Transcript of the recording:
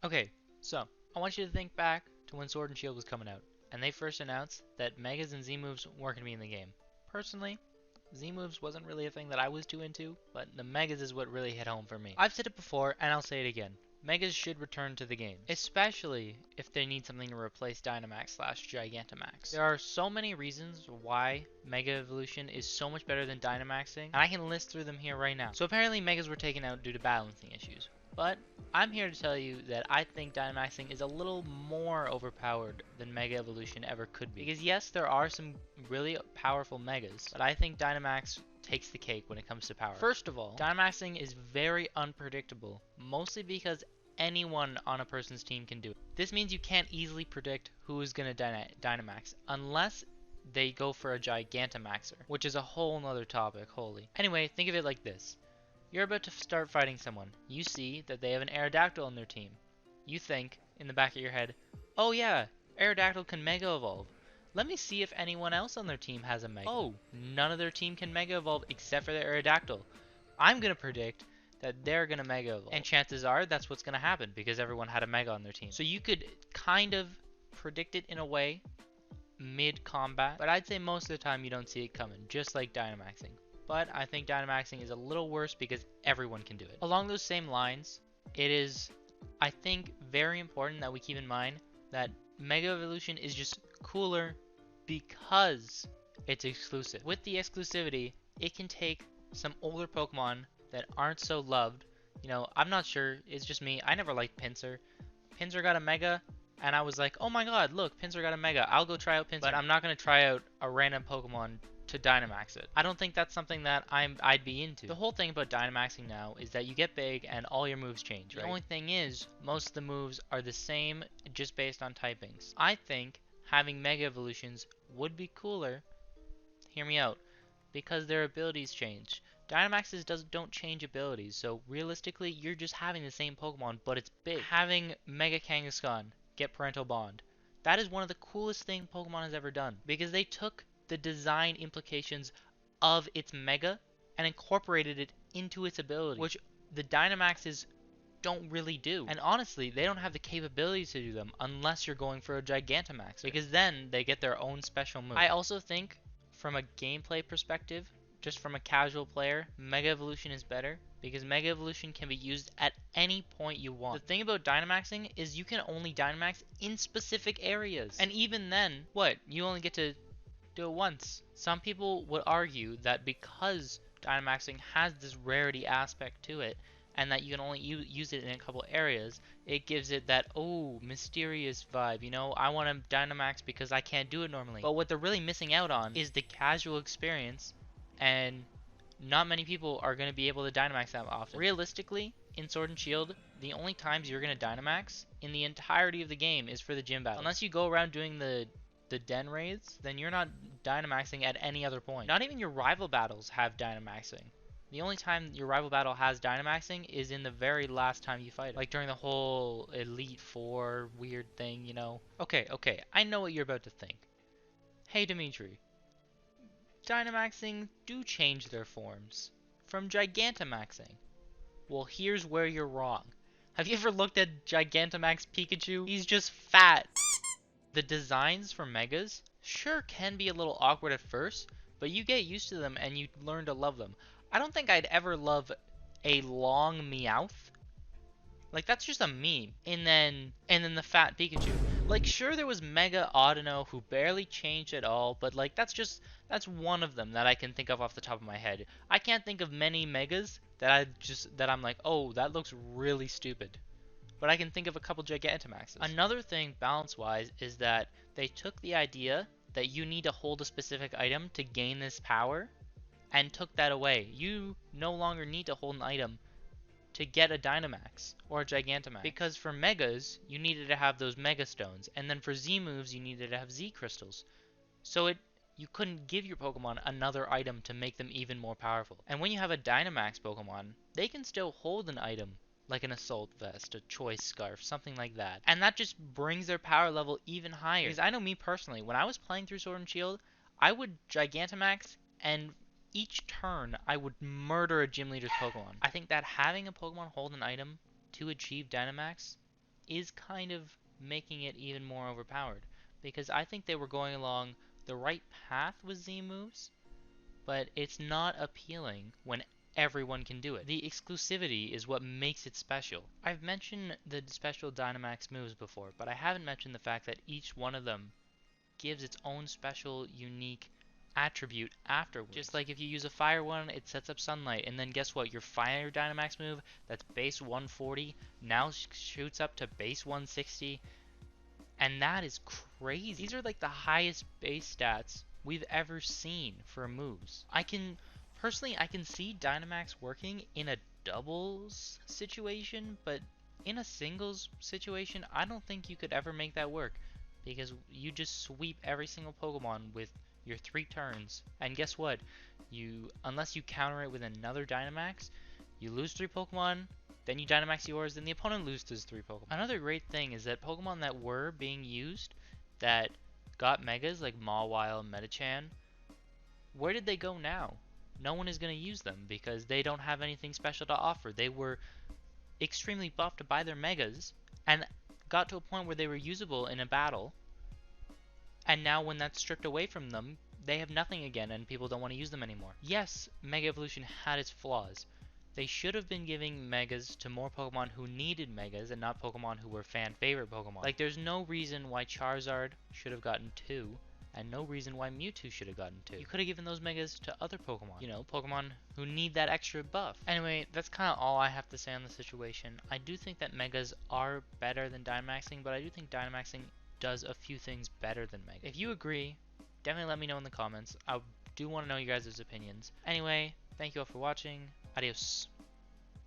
Okay, so I want you to think back to when Sword and Shield was coming out, and they first announced that Megas and Z moves weren't going to be in the game. Personally, Z moves wasn't really a thing that I was too into, but the Megas is what really hit home for me. I've said it before, and I'll say it again. Megas should return to the game, especially if they need something to replace Dynamax slash Gigantamax. There are so many reasons why Mega Evolution is so much better than Dynamaxing, and I can list through them here right now. So apparently Megas were taken out due to balancing issues, but I'm here to tell you that I think Dynamaxing is a little more overpowered than Mega Evolution ever could be. Because yes, there are some really powerful Megas, but I think Dynamax takes the cake when it comes to power. First of all, Dynamaxing is very unpredictable, mostly because anyone on a person's team can do it. This means you can't easily predict who is going to Dynamax unless they go for a Gigantamaxer, which is a whole nother topic, holy. Anyway, think of it like this. You're about to start fighting someone. You see that they have an Aerodactyl on their team. You think, in the back of your head, oh yeah, Aerodactyl can Mega Evolve. Let me see if anyone else on their team has a Mega. Oh, none of their team can Mega Evolve except for the Aerodactyl. I'm going to predict that they're going to Mega Evolve. And chances are that's what's going to happen because everyone had a Mega on their team. So you could kind of predict it in a way mid-combat, but I'd say most of the time you don't see it coming, just like Dynamaxing. But I think Dynamaxing is a little worse because everyone can do it. Along those same lines, it is, I think, very important that we keep in mind that Mega Evolution is just cooler because it's exclusive. With the exclusivity, it can take some older Pokemon that aren't so loved. You know, I'm not sure, it's just me. I never liked Pinsir. Pinsir got a Mega, and I was like, oh my god, look, Pinsir got a Mega. I'll go try out Pinsir. But I'm not going to try out a random Pokemon to Dynamax it. I don't think that's something that I'd be into. The whole thing about Dynamaxing now is that you get big and all your moves change, right? The only thing is, most of the moves are the same just based on typings. I think having Mega Evolutions would be cooler, hear me out, because their abilities change. Dynamaxes don't change abilities, so realistically, you're just having the same Pokemon, but it's big. Having Mega Kangaskhan get Parental Bond, that is one of the coolest things Pokemon has ever done, because they took the design implications of its Mega and incorporated it into its ability, which the Dynamaxes don't really do. And honestly, they don't have the capabilities to do them unless you're going for a Gigantamax, because then they get their own special move. I also think, from a gameplay perspective, just from a casual player, Mega Evolution is better because Mega Evolution can be used at any point you want. The thing about Dynamaxing is you can only Dynamax in specific areas. And even then, what? You only get to do it once. Some people would argue that because Dynamaxing has this rarity aspect to it, and that you can only use it in a couple areas, it gives it that, oh, mysterious vibe, you know, I want to Dynamax because I can't do it normally. But what they're really missing out on is the casual experience, and not many people are going to be able to Dynamax that often. Realistically, in Sword and Shield, the only times you're going to Dynamax in the entirety of the game is for the gym battle. Unless you go around doing the den raids, then you're not Dynamaxing at any other point. Not even your rival battles have Dynamaxing. The only time your rival battle has Dynamaxing is in the very last time you fight it. Like during the whole Elite Four weird thing, you know. Okay, I know what you're about to think. Hey Dimitri, Dynamaxing do change their forms from Gigantamaxing. Well, here's where you're wrong. Have you ever looked at Gigantamax Pikachu? He's just fat. The designs for Megas sure can be a little awkward at first, but you get used to them and you learn to love them. I don't think I'd ever love a long Meowth. Like, that's just a meme. And then the fat Pikachu. Like, sure, there was Mega Audino who barely changed at all, but like that's one of them that I can think of off the top of my head. I can't think of many Megas that I'm like, oh, that looks really stupid. But I can think of a couple Gigantamaxes. Another thing balance-wise is that they took the idea that you need to hold a specific item to gain this power and took that away. You no longer need to hold an item to get a Dynamax or a Gigantamax. Because for Megas, you needed to have those Mega Stones, and then for Z moves, you needed to have Z Crystals. So you couldn't give your Pokemon another item to make them even more powerful. And when you have a Dynamax Pokemon, they can still hold an item, like an Assault Vest, a Choice Scarf, something like that. And that just brings their power level even higher. Because I know me personally, when I was playing through Sword and Shield, I would Gigantamax, and each turn, I would murder a gym leader's Pokemon. I think that having a Pokemon hold an item to achieve Dynamax is kind of making it even more overpowered. Because I think they were going along the right path with Z moves, but it's not appealing when everyone can do it. The exclusivity is what makes it special. I've mentioned the special Dynamax moves before, but I haven't mentioned the fact that each one of them gives its own special, unique attribute afterwards. Just like if you use a fire one, it sets up sunlight, and then guess what? Your fire Dynamax move that's base 140 now shoots up to base 160, and that is crazy. These are like the highest base stats we've ever seen for moves. I can see Dynamax working in a doubles situation, but in a singles situation, I don't think you could ever make that work, because you just sweep every single Pokemon with your 3 turns, and guess what? Unless you counter it with another Dynamax, you lose 3 Pokemon, then you Dynamax yours, then the opponent loses 3 Pokemon. Another great thing is that Pokemon that were being used that got Megas, like Mawile and Metachan, where did they go now? No one is going to use them because they don't have anything special to offer. They were extremely buffed by their Megas and got to a point where they were usable in a battle, and now when that's stripped away from them, they have nothing again and people don't want to use them anymore. Yes, Mega Evolution had its flaws. They should have been giving Megas to more Pokemon who needed Megas and not Pokemon who were fan favorite Pokemon. Like, there's no reason why Charizard should have gotten 2, and no reason why Mewtwo should have gotten 2. You could have given those Megas to other Pokemon. You know, Pokemon who need that extra buff. Anyway, that's kind of all I have to say on the situation. I do think that Megas are better than Dynamaxing, but I do think Dynamaxing does a few things better than Mega. If you agree, definitely let me know in the comments. I do want to know you guys' opinions. Anyway, thank you all for watching. Adios.